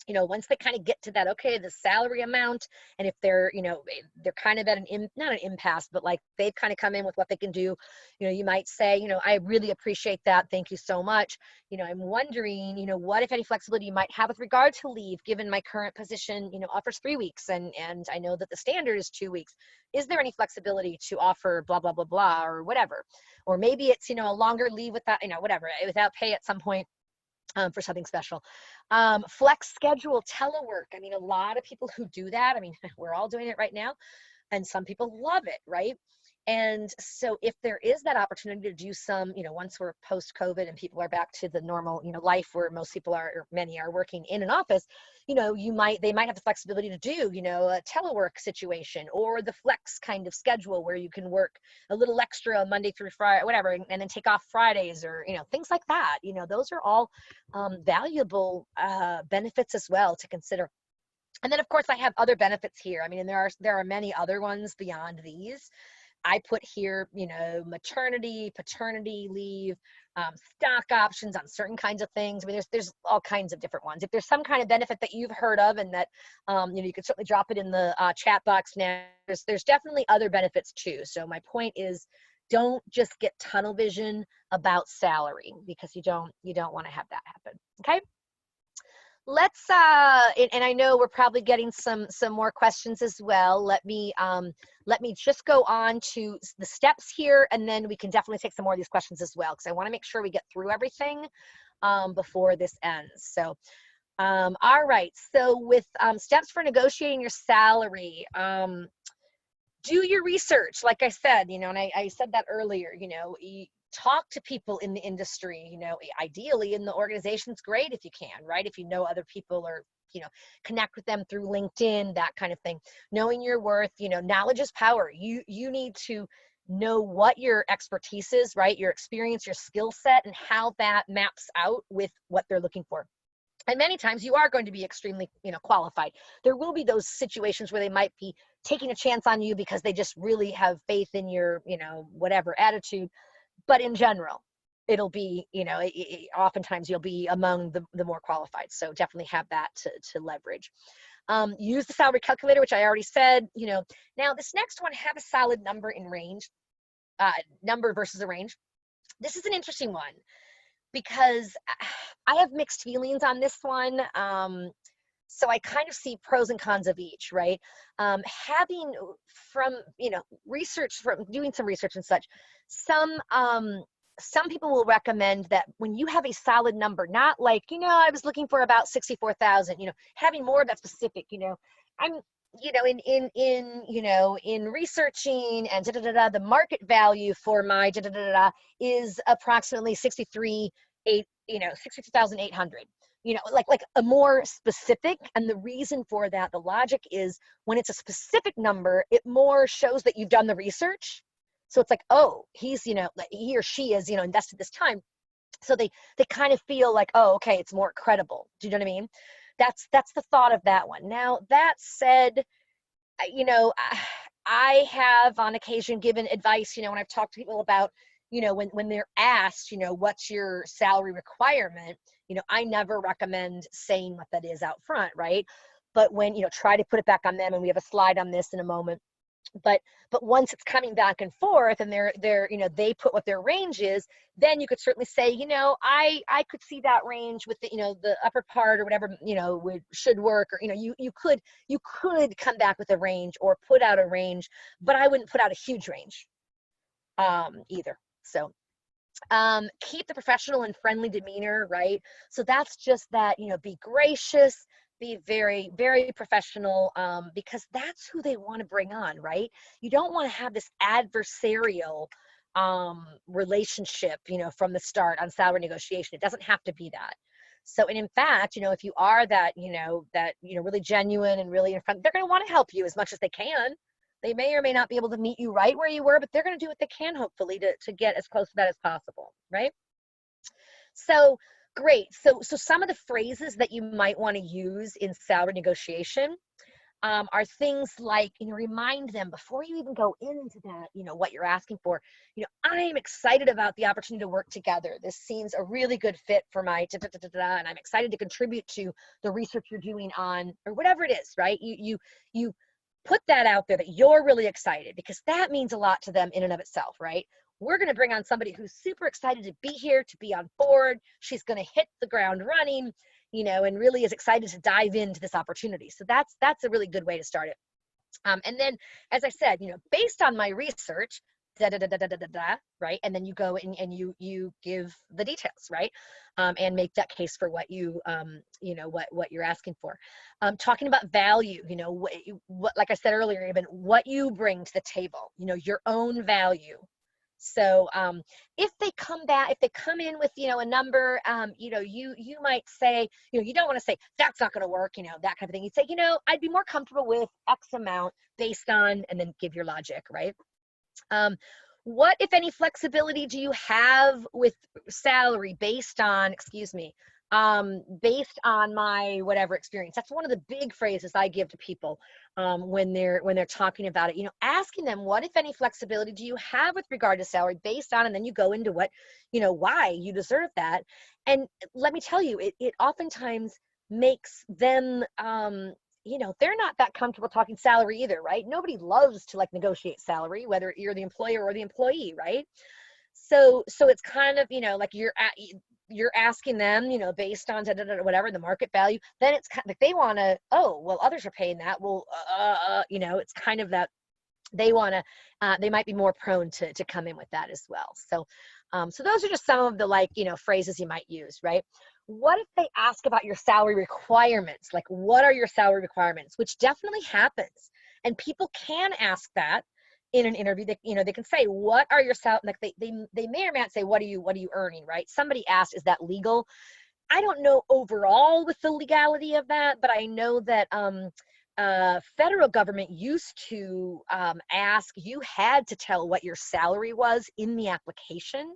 once they kind of get to that, okay, the salary amount, and if they're, they're kind of at not an impasse, but they've kind of come in with what they can do, you might say, I really appreciate that. Thank you so much. I'm wondering, what, if any, flexibility you might have with regard to leave, given my current position, offers 3 weeks, and I know that the standard is 2 weeks. Is there any flexibility to offer blah, blah, blah, blah, or whatever? Or maybe it's, a longer leave without, whatever, without pay at some point. For something special. Flex schedule, telework. A lot of people who do that, we're all doing it right now, and some people love it, right? And so if there is that opportunity to do some, once we're post-COVID and people are back to the normal, life where most people are, or many are working in an office, they might have the flexibility to do, a telework situation, or the flex kind of schedule where you can work a little extra Monday through Friday, whatever, and then take off Fridays, or, things like that. Those are all valuable benefits as well to consider. And then, of course, I have other benefits here. There are many other ones beyond these. I put here, maternity, paternity leave, stock options on certain kinds of things. There's all kinds of different ones. If there's some kind of benefit that you've heard of, and that, you could certainly drop it in the chat box now. There's definitely other benefits too. So my point is, don't just get tunnel vision about salary, because you don't want to have that happen. Okay. let's and I know we're probably getting some more questions as well. Let me just go on to the steps here, and then we can definitely take some more of these questions as well, because I want to make sure we get through everything before this ends. So all right, so with steps for negotiating your salary, do your research, like I said, you know, and I said that earlier, you know, talk to people in the industry, you know, ideally in the organization's great if you can, right? If you know other people, or, you know, connect with them through LinkedIn, that kind of thing. Knowing your worth, you know, knowledge is power. You need to know what your expertise is, right? Your experience, your skill set, and how that maps out with what they're looking for. And many times you are going to be extremely, you know, qualified. There will be those situations where they might be taking a chance on you because they just really have faith in your, you know, whatever attitude. But in general, it'll be, you know, oftentimes you'll be among the more qualified. So definitely have that to leverage. Use the salary calculator, which I already said, you know. Now this next one, have a solid number in range, number versus a range. This is an interesting one, because I have mixed feelings on this one. So I kind of see pros and cons of each, right? Having from, you know, research, from doing some research and such, some people will recommend that when you have a solid number, not like, you know, I was looking for about 64,000, you know, having more of that specific, you know, I'm, you know, you know, in researching and the market value for my is approximately 62,800. You know, like a more specific. And the reason for that, the logic is, when it's a specific number, it more shows that you've done the research. So it's like, oh, he's, you know, he or she is, you know, invested this time. So they kind of feel like, oh, okay, it's more credible. Do you know what I mean? That's the thought of that one. Now, that said, you know, I have on occasion given advice, you know, when I've talked to people about, you know, when they're asked, you know, what's your salary requirement, you know, I never recommend saying what that is out front, right? But when, you know, try to put it back on them, and we have a slide on this in a moment. But once it's coming back and forth, and they're you know, they put what their range is, then you could certainly say, you know, I could see that range with the, you know, the upper part or whatever, you know, should work, or, you know, you could come back with a range or put out a range, but I wouldn't put out a huge range either. So keep the professional and friendly demeanor, right? So that's just that, you know, be gracious, be very, very professional, because that's who they want to bring on, right? You don't want to have this adversarial relationship, you know, from the start on salary negotiation. It doesn't have to be that. So, and in fact, you know, if you are that, you know, really genuine and really in front, they're going to want to help you as much as they can. They may or may not be able to meet you right where you were, but they're going to do what they can, hopefully, to get as close to that as possible, right? So great. So some of the phrases that you might want to use in salary negotiation are things like, you know, remind them before you even go into that, you know, what you're asking for. You know, I'm excited about the opportunity to work together. This seems a really good fit for my and I'm excited to contribute to the research you're doing on, or whatever it is, right? You put that out there, that you're really excited, because that means a lot to them in and of itself, right? We're going to bring on somebody who's super excited to be here, to be on board. She's going to hit the ground running, you know, and really is excited to dive into this opportunity. So that's a really good way to start it. And then, as I said, you know, based on my research, right? And then you go and you give the details, right? And make that case for what you, you know, what you're asking for. Talking about value, you know, what, like I said earlier, even what you bring to the table, you know, your own value. So if they come in with, you know, a number, you know, you might say, you know, you don't want to say that's not going to work, you know, that kind of thing. You'd say, you know, I'd be more comfortable with X amount based on, and then give your logic, right? What, if any, flexibility do you have with salary based on, based on my whatever experience? That's one of the big phrases I give to people when they're talking about it. You know, asking them, what, if any, flexibility do you have with regard to salary based on, and then you go into what, you know, why you deserve that. And let me tell you, it oftentimes makes them you know, they're not that comfortable talking salary either, right? Nobody loves to like negotiate salary, whether you're the employer or the employee, right? So it's kind of, you know, like you're asking them, you know, based on whatever the market value, then it's kind of like they want to, oh, well, others are paying that. Well, you know, it's kind of that they want to, they might be more prone to come in with that as well. So, so those are just some of the, like, you know, phrases you might use, right? What if they ask about your salary requirements? Like, what are your salary requirements? Which definitely happens. And people can ask that in an interview. That, you know, they can say, what are your salary, like they may or may not say, what are you earning, right? Somebody asked, is that legal? I don't know overall with the legality of that, but I know that federal government used to ask, you had to tell what your salary was in the application.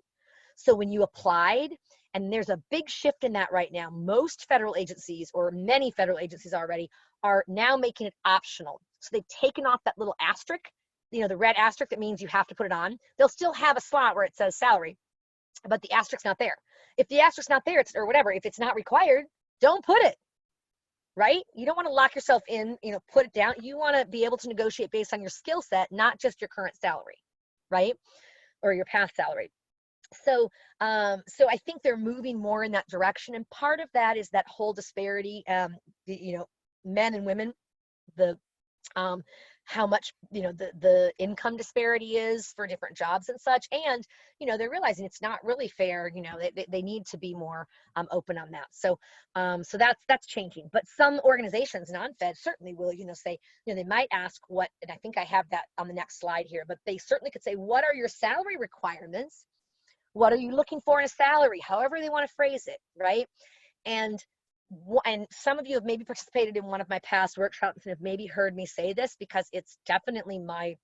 So when you applied, and there's a big shift in that right now, most federal agencies, or many federal agencies already, are now making it optional. So they've taken off that little asterisk, you know, the red asterisk that means you have to put it on. They'll still have a slot where it says salary, but the asterisk's not there. If the asterisk's not there, or whatever, if it's not required, don't put it, right? You don't want to lock yourself in, you know, put it down. You want to be able to negotiate based on your skill set, not just your current salary, right? Or your past salary. So, so I think they're moving more in that direction. And part of that is that whole disparity, you know, men and women, the, how much, you know, the income disparity is for different jobs and such. And, you know, they're realizing it's not really fair. You know, they need to be more open on that. So, so that's changing. But some organizations, non-Fed, certainly will, you know, say, you know, they might ask what, and I think I have that on the next slide here, but they certainly could say, what are your salary requirements? What are you looking for in a salary? However they want to phrase it, right? And some of you have maybe participated in one of my past workshops and have maybe heard me say this, because it's definitely my,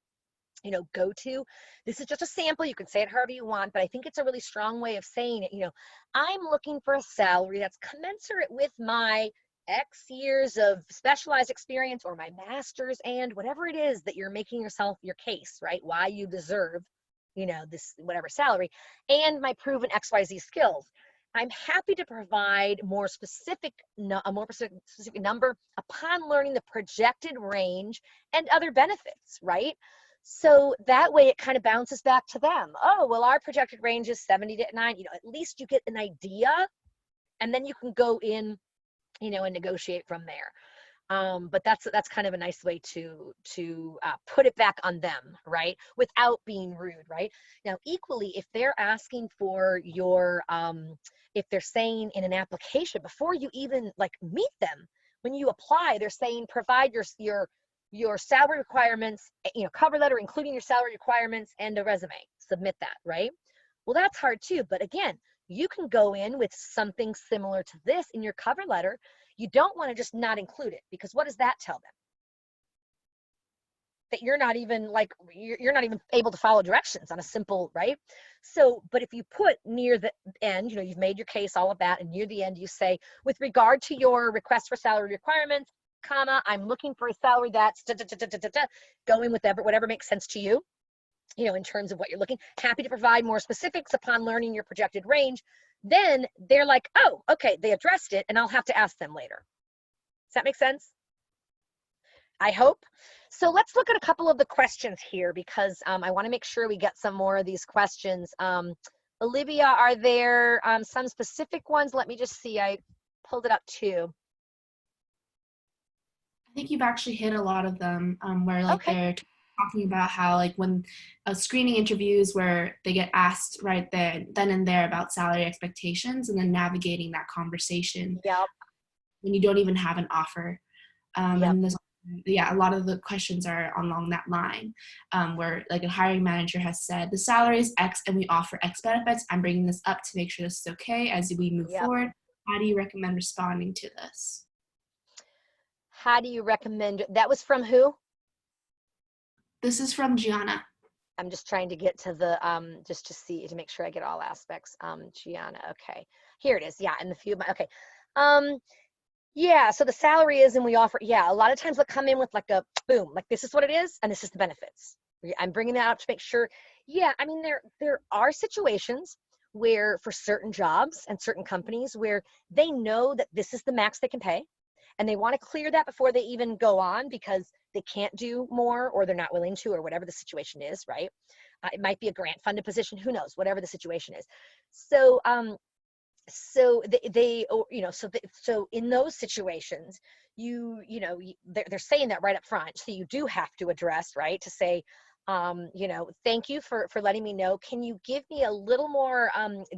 you know, go-to. This is just a sample. You can say it however you want, but I think it's a really strong way of saying it. You know, I'm looking for a salary that's commensurate with my X years of specialized experience, or my master's, and whatever it is that you're making yourself your case, right? Why you deserve, you know, this whatever salary, and my proven XYZ skills. I'm happy to provide a more specific number upon learning the projected range and other benefits, right? So that way it kind of bounces back to them. Oh, well, our projected range is 70 to 90, you know, at least you get an idea, and then you can go in, you know, and negotiate from there. But that's kind of a nice way to put it back on them, right? Without being rude, right? Now, equally, if they're asking for your, if they're saying in an application, before you even like meet them, when you apply, they're saying provide your salary requirements, you know, cover letter including your salary requirements and a resume. Submit that, right? Well, that's hard too. But again, you can go in with something similar to this in your cover letter. You don't want to just not include it, because what does that tell them? That you're not even like, you're not even able to follow directions on a simple, right? So, but if you put near the end, you know, you've made your case, all of that, and near the end you say, with regard to your request for salary requirements, comma, I'm looking for a salary that's going with whatever makes sense to you, you know, in terms of what you're looking, happy to provide more specifics upon learning your projected range. Then they're like, oh, okay, they addressed it, and I'll have to ask them later. Does that make sense? I hope. So let's look at a couple of the questions here, because I want to make sure we get some more of these questions. Olivia, are there some specific ones? Let me just see. I pulled it up too. I think you've actually hit a lot of them, where like they're talking about how like when screening interviews where they get asked right there then and there about salary expectations, and then navigating that conversation when you don't even have an offer. And this, yeah, a lot of the questions are along that line, where like a hiring manager has said the salary is X and we offer X benefits. I'm bringing this up to make sure this is okay as we move forward. How do you recommend responding to this? How do you recommend? That was from who? This is from Gianna. I'm just trying to get to the, just to see, to make sure I get all aspects. Gianna, okay. Here it is, yeah, in the few, okay. Yeah, so the salary is, and we offer, yeah, a lot of times they'll come in with like a boom, like this is what it is, and this is the benefits. I'm bringing that up to make sure, yeah, I mean, there are situations where for certain jobs and certain companies where they know that this is the max they can pay, and they want to clear that before they even go on, because they can't do more, or they're not willing to, or whatever the situation is, right? It might be a grant funded position, who knows, whatever the situation is. So so so in those situations, they're saying that right up front. So you do have to address, right, to say, thank you for letting me know. Can you give me a little more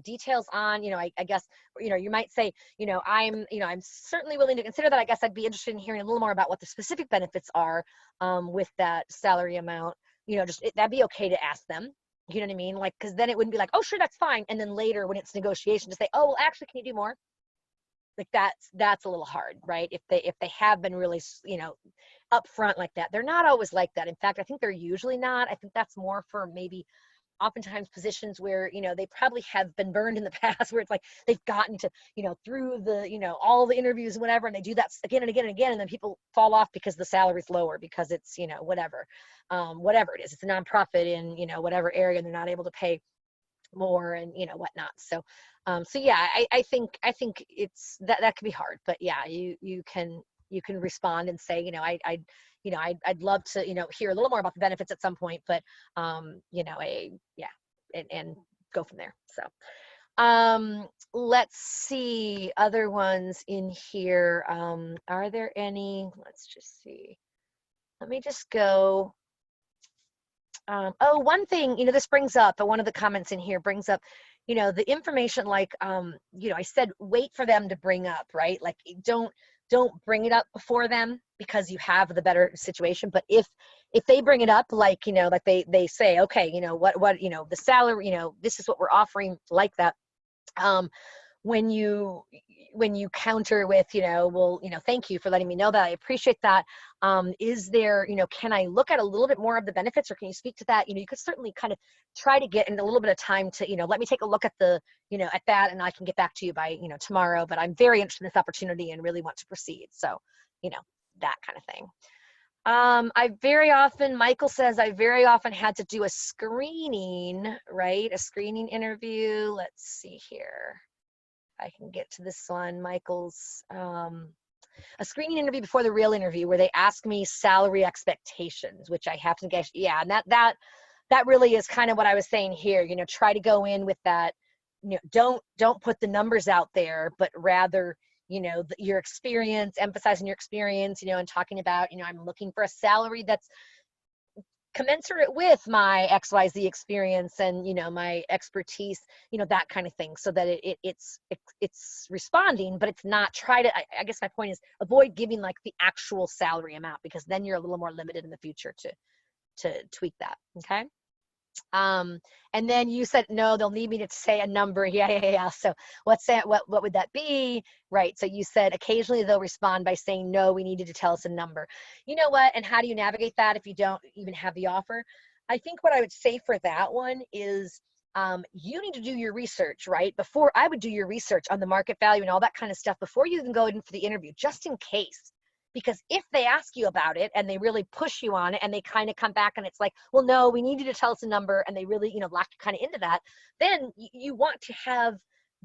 details on, I guess, you might say, I'm certainly willing to consider that. I guess I'd be interested in hearing a little more about what the specific benefits are with that salary amount. That'd be okay to ask them. You know what I mean? Like, because then it wouldn't be like, oh, sure, that's fine. And then later when it's negotiation to say, oh, well, actually, can you do more? Like that's a little hard, right? If they have been really, upfront like that. They're not always like that. In fact, I think they're usually not. I think that's more for maybe oftentimes positions where, they probably have been burned in the past, where it's like they've gotten to, through the, all the interviews and whatever, and they do that again and again and again, and then people fall off because the salary's lower, because it's, whatever it is. It's a nonprofit in, whatever area, and they're not able to pay more and, whatnot. So yeah, I think it's that can be hard, but yeah, you can respond and say, I'd love to, hear a little more about the benefits at some point, but, yeah, and go from there. So, let's see other ones in here. Are there any? Let's just see. Let me just go. Oh, one thing, this brings up, one of the comments in here brings up, the information, like, I said, wait for them to bring up, right? Like, don't bring it up before them, because you have the better situation. But if they bring it up, like, like they say, okay, what, the salary, this is what we're offering, like that. When you counter with, well, thank you for letting me know that, I appreciate that. Is there, can I look at a little bit more of the benefits, or can you speak to that? You could certainly kind of try to get in a little bit of time to, let me take a look at the, at that, and I can get back to you by, tomorrow, but I'm very interested in this opportunity and really want to proceed. So, that kind of thing. Michael says, I very often had to do a screening, right? A screening interview. Let's see here. I can get to this one. Michael's, a screening interview before the real interview, where they ask me salary expectations, which I have to guess. Yeah. And that really is kind of what I was saying here, try to go in with that, don't put the numbers out there, but rather, your experience, emphasizing your experience, and talking about, I'm looking for a salary that's commensurate with my XYZ experience and, my expertise, that kind of thing, so that it's responding, but it's not, I guess my point is, avoid giving like the actual salary amount, because then you're a little more limited in the future to tweak that. Okay. And then you said, no, they'll need me to say a number. Yeah. So what would that be? Right. So you said occasionally they'll respond by saying, no, we need you to tell us a number. You know what? And how do you navigate that if you don't even have the offer? I think what I would say for that one is, you need to do your research, right? I would do your research on the market value and all that kind of stuff before you even go in for the interview, just in case. Because if they ask you about it and they really push you on it, and they kind of come back and it's like, well, no, we need you to tell us a number, and they really, lock you kind of into that, then you want to have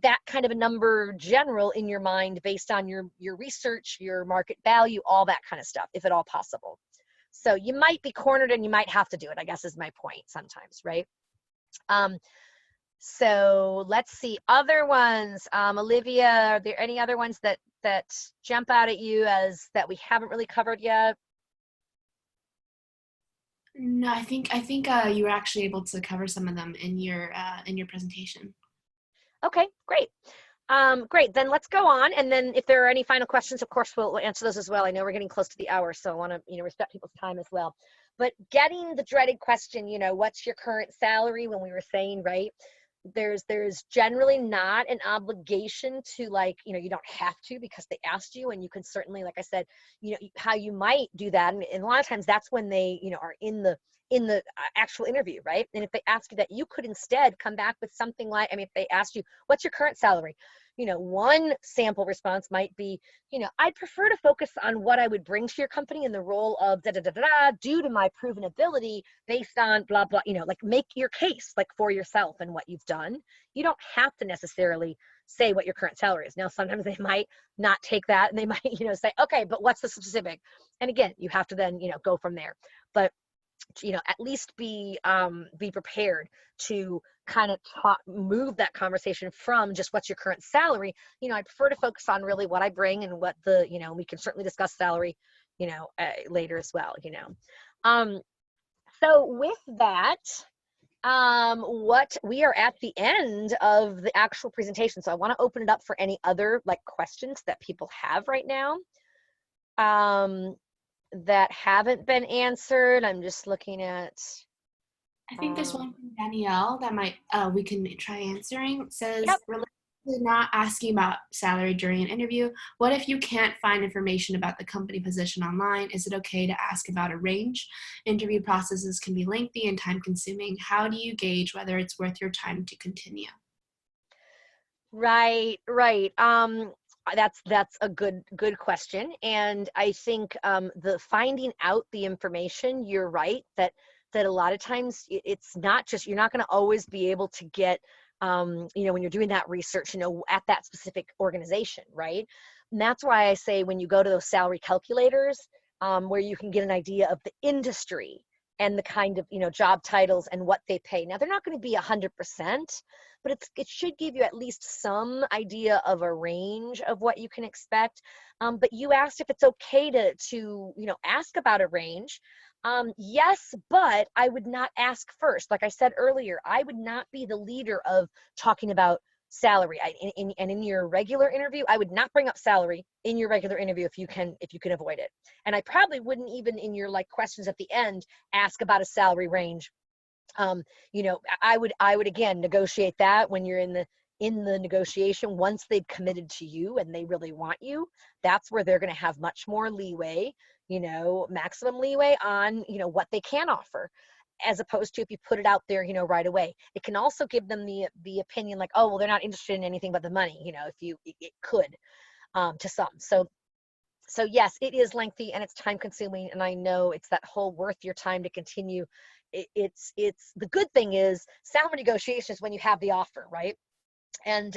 that kind of a number general in your mind based on your research, your market value, all that kind of stuff, if at all possible. So you might be cornered and you might have to do it, I guess, is my point sometimes, right? So let's see other ones. Olivia, are there any other ones that jump out at you as that we haven't really covered yet? No, I think you were actually able to cover some of them in your presentation. Okay, great. Great, then let's go on. And then if there are any final questions, of course, we'll answer those as well. I know we're getting close to the hour, so I want to, respect people's time as well. But getting the dreaded question, what's your current salary, when we were saying, right? There's generally not an obligation to, like, you don't have to, because they asked you, and you can certainly, like I said, how you might do that. And a lot of times that's when they, are in the actual interview, right? And if they ask you that, you could instead come back with something like, if they asked you, what's your current salary? One sample response might be, I'd prefer to focus on what I would bring to your company in the role of da da da da, due to my proven ability based on blah blah. Like, make your case, like, for yourself and what you've done. You don't have to necessarily say what your current salary is. Now, sometimes they might not take that, and they might, say, okay, but what's the specific? And again, you have to then, go from there. But at least be prepared to kind of move that conversation from just what's your current salary. I prefer to focus on really what I bring and what we can certainly discuss salary, later as well, Um, so with that, what we are at the end of the actual presentation. So I want to open it up for any other like questions that people have right now. That haven't been answered. I'm just looking at. I think there's one from Danielle that might we can try answering. It says, Yep. related to not asking about salary during an interview, what if you can't find information about the company position online? Is it okay to ask about a range? Interview processes can be lengthy and time consuming. How do you gauge whether it's worth your time to continue? Right. That's a good question, and I think the finding out the information. You're right that a lot of times it's not just, you're not going to always be able to get when you're doing that research at that specific organization, right? And that's why I say when you go to those salary calculators, where you can get an idea of the industry and the kind of job titles and what they pay. Now they're not going to be 100%, but it should give you at least some idea of a range of what you can expect. But you asked if it's okay to ask about a range. Yes, but I would not ask first. Like I said earlier, I would not be the leader of talking about salary. And in your regular interview, I would not bring up salary in your regular interview if you can avoid it. And I probably wouldn't even in your like questions at the end ask about a salary range. I would again negotiate that when you're in the negotiation. Once they've committed to you and they really want you, that's where they're going to have much more leeway, maximum leeway on what they can offer, as opposed to if you put it out there right away. It can also give them the opinion like, oh well, they're not interested in anything but the money, if it could to some. So yes, it is lengthy and it's time consuming, and I know it's that whole worth your time to continue. It's the good thing is salary negotiations when you have the offer, right? And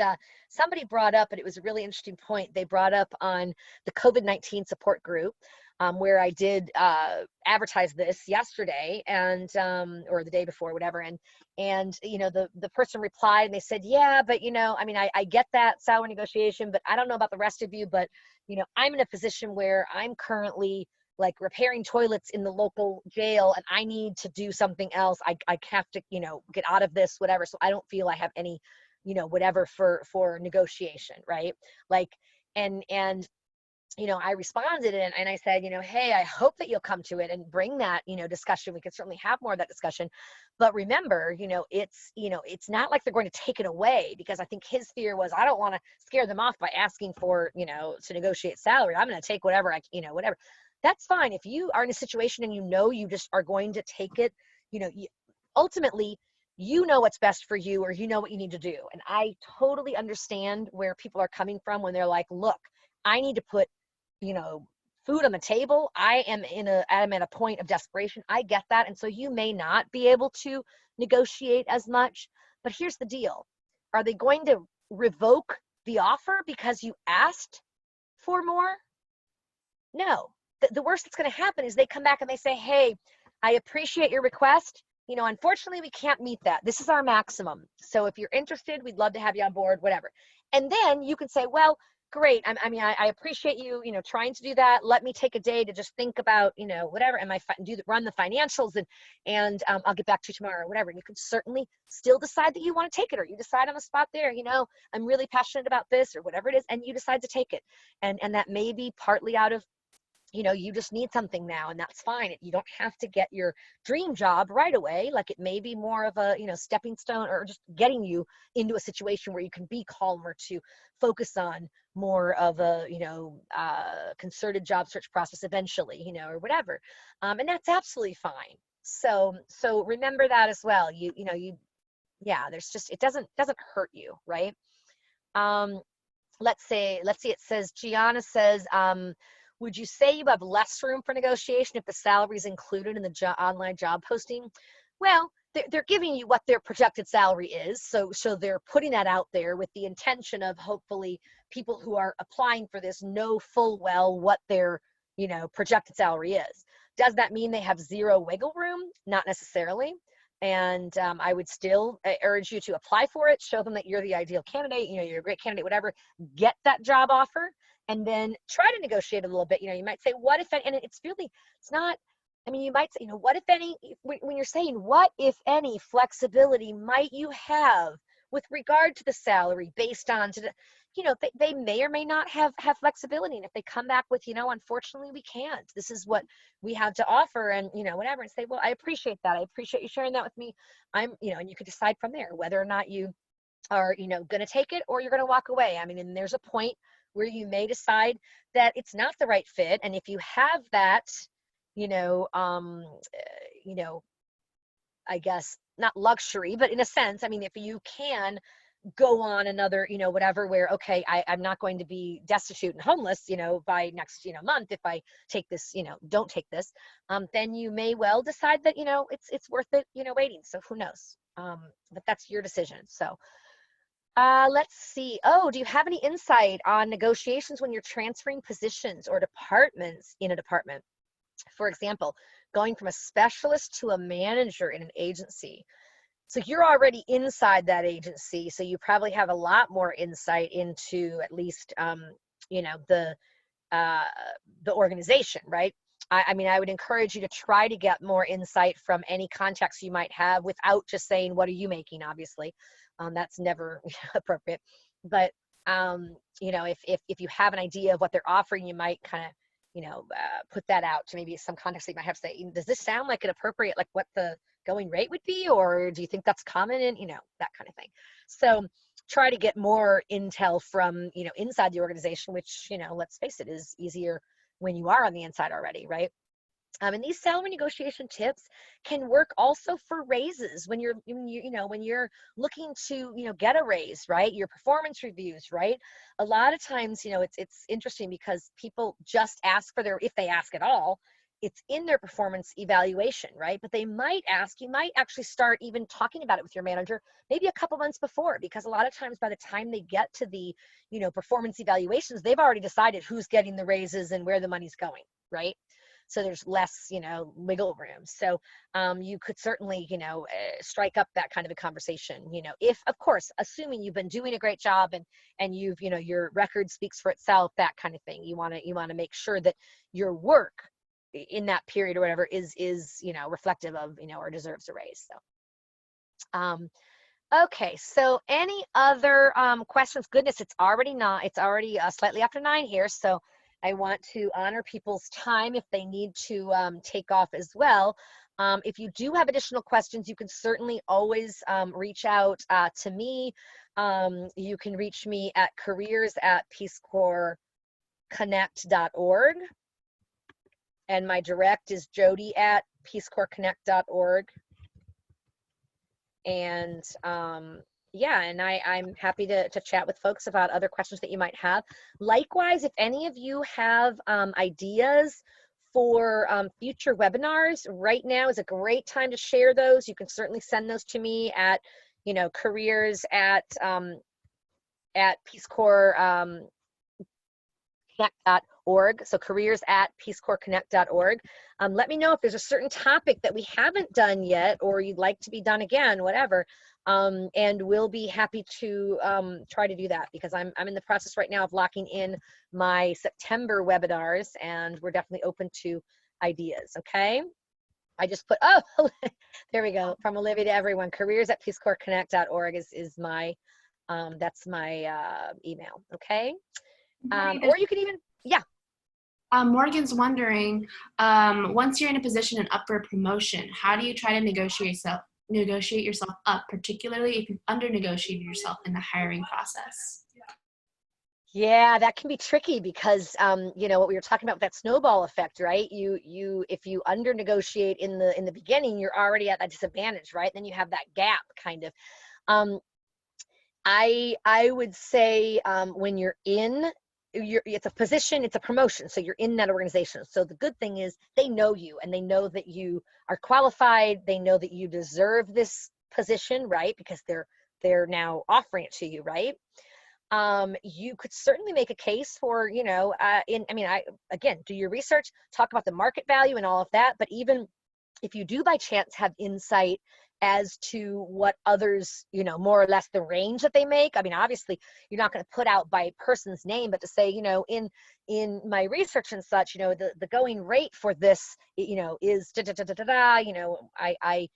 somebody brought up, and it was a really interesting point, they brought up on the COVID-19 support group, where I did advertise this yesterday and or the day before, whatever. And the person replied and they said, yeah, but I get that salary negotiation, but I don't know about the rest of you, but I'm in a position where I'm currently like repairing toilets in the local jail and I need to do something else. I have to get out of this, whatever. So I don't feel I have any whatever for negotiation, right? Like, and I responded and I said, hey, I hope that you'll come to it and bring that, discussion. We can certainly have more of that discussion. But remember, it's not like they're going to take it away, because I think his fear was, I don't want to scare them off by asking for, to negotiate salary. I'm going to take whatever whatever. That's fine. If you are in a situation and you just are going to take it, ultimately, what's best for you, or what you need to do. And I totally understand where people are coming from when they're like, look, I need to put food on the table. I'm at a point of desperation. I get that. And so you may not be able to negotiate as much, but here's the deal. Are they going to revoke the offer because you asked for more? No. The worst that's going to happen is they come back and they say, hey, I appreciate your request. Unfortunately, we can't meet that. This is our maximum. So if you're interested, we'd love to have you on board, whatever. And then you can say, well, great. I appreciate you, trying to do that. Let me take a day to just think about, whatever. And run the financials and I'll get back to you tomorrow or whatever. And you can certainly still decide that you want to take it, or you decide on the spot there, I'm really passionate about this or whatever it is. And you decide to take it. And that may be partly out of, you just need something now, and that's fine. You don't have to get your dream job right away. Like, it may be more of a, stepping stone, or just getting you into a situation where you can be calmer to focus on more of a, concerted job search process eventually, or whatever. And that's absolutely fine. So remember that as well. It doesn't hurt you, right? Let's see, it says, Gianna says, would you say you have less room for negotiation if the salary is included in the online job posting? Well, they're giving you what their projected salary is. So they're putting that out there with the intention of hopefully people who are applying for this know full well what their, projected salary is. Does that mean they have zero wiggle room? Not necessarily. And I would still urge you to apply for it, show them that you're the ideal candidate, you're a great candidate, whatever, get that job offer, and then try to negotiate a little bit. You might say, what if, and it's not, you might say, what if any, when you're saying what if any flexibility might you have with regard to the salary based on they may or may not have flexibility. And if they come back with, unfortunately we can't, this is what we have to offer, and whatever, and say, well, I appreciate that. I appreciate you sharing that with me. And you could decide from there whether or not you are, going to take it or you're going to walk away. And there's a point where you may decide that it's not the right fit. And if you have that, I guess not luxury, but in a sense, if you can go on another, whatever, where, okay, I'm not going to be destitute and homeless, by next, month if I take this, don't take this, then you may well decide that, it's worth it, waiting. So who knows? But that's your decision. So let's see. Oh, do you have any insight on negotiations when you're transferring positions or departments in a department? For example, going from a specialist to a manager in an agency. So you're already inside that agency, so you probably have a lot more insight into at least, the organization, right? I would encourage you to try to get more insight from any contacts you might have without just saying, what are you making? Obviously, that's never appropriate. But, if you have an idea of what they're offering, you might kind of, put that out to maybe some contacts that you might have to say, does this sound like an appropriate, like what the going rate would be, or do you think that's common, and that kind of thing. So try to get more intel from inside the organization, which let's face it, is easier when you are on the inside already, right? And these salary negotiation tips can work also for raises when you're looking to get a raise, right? Your performance reviews, right? A lot of times it's interesting because people just ask for if they ask at all, it's in their performance evaluation, right? But you might actually start even talking about it with your manager maybe a couple months before, because a lot of times by the time they get to the performance evaluations, they've already decided who's getting the raises and where the money's going, right? So there's less wiggle room. So you could certainly strike up that kind of a conversation, if, of course, assuming you've been doing a great job and you've your record speaks for itself, that kind of thing. You want to make sure that your work in that period or whatever is reflective of or deserves a raise. So okay, so any other questions? Goodness, it's already slightly after 9 here, so I want to honor people's time if they need to take off as well. If you do have additional questions, you can certainly always reach out to me. You can reach me at careers@peacecorpsconnect.org. And my direct is jody@peacecorpsconnect.org. And yeah, and I'm happy to chat with folks about other questions that you might have. Likewise, if any of you have ideas for future webinars, right now is a great time to share those. You can certainly send those to me at careers@peacecorpsconnect.org. So careers@peacecorpsconnect.org. Let me know if there's a certain topic that we haven't done yet, or you'd like to be done again, whatever. And we'll be happy to try to do that, because I'm in the process right now of locking in my September webinars, and we're definitely open to ideas. Okay. I just put, oh, there we go. From Olivia to everyone, careers@peacecorpsconnect.org is my, that's my email. Okay. Or you can even, yeah. Morgan's wondering, once you're in a position and up for a promotion, how do you try to negotiate yourself up, particularly if you've under-negotiated yourself in the hiring process? Yeah, that can be tricky because what we were talking about with that snowball effect, right? If you under negotiate in the beginning, you're already at that disadvantage, right? Then you have that gap kind of. I would say when you're in, it's a position, it's a promotion, so you're in that organization. So the good thing is they know you, and they know that you are qualified. They know that you deserve this position, right? Because they're now offering it to you, right? you could certainly make a case for, again, do your research, talk about the market value and all of that, but even if you do by chance have insight as to what others, more or less the range that they make. I mean, obviously you're not going to put out by person's name, but to say, in my research and such, the going rate for this, is da da da da da da, I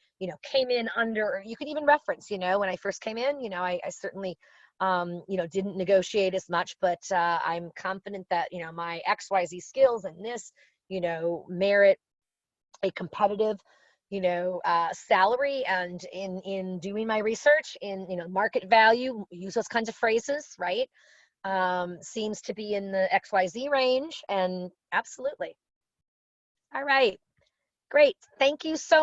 came in under, you could even reference, when I first came in, I certainly, didn't negotiate as much, but I'm confident that, my XYZ skills and this, merit a competitive, salary. And in doing my research in, market value, use those kinds of phrases, right? Seems to be in the XYZ range, and absolutely. All right, great. Thank you so much.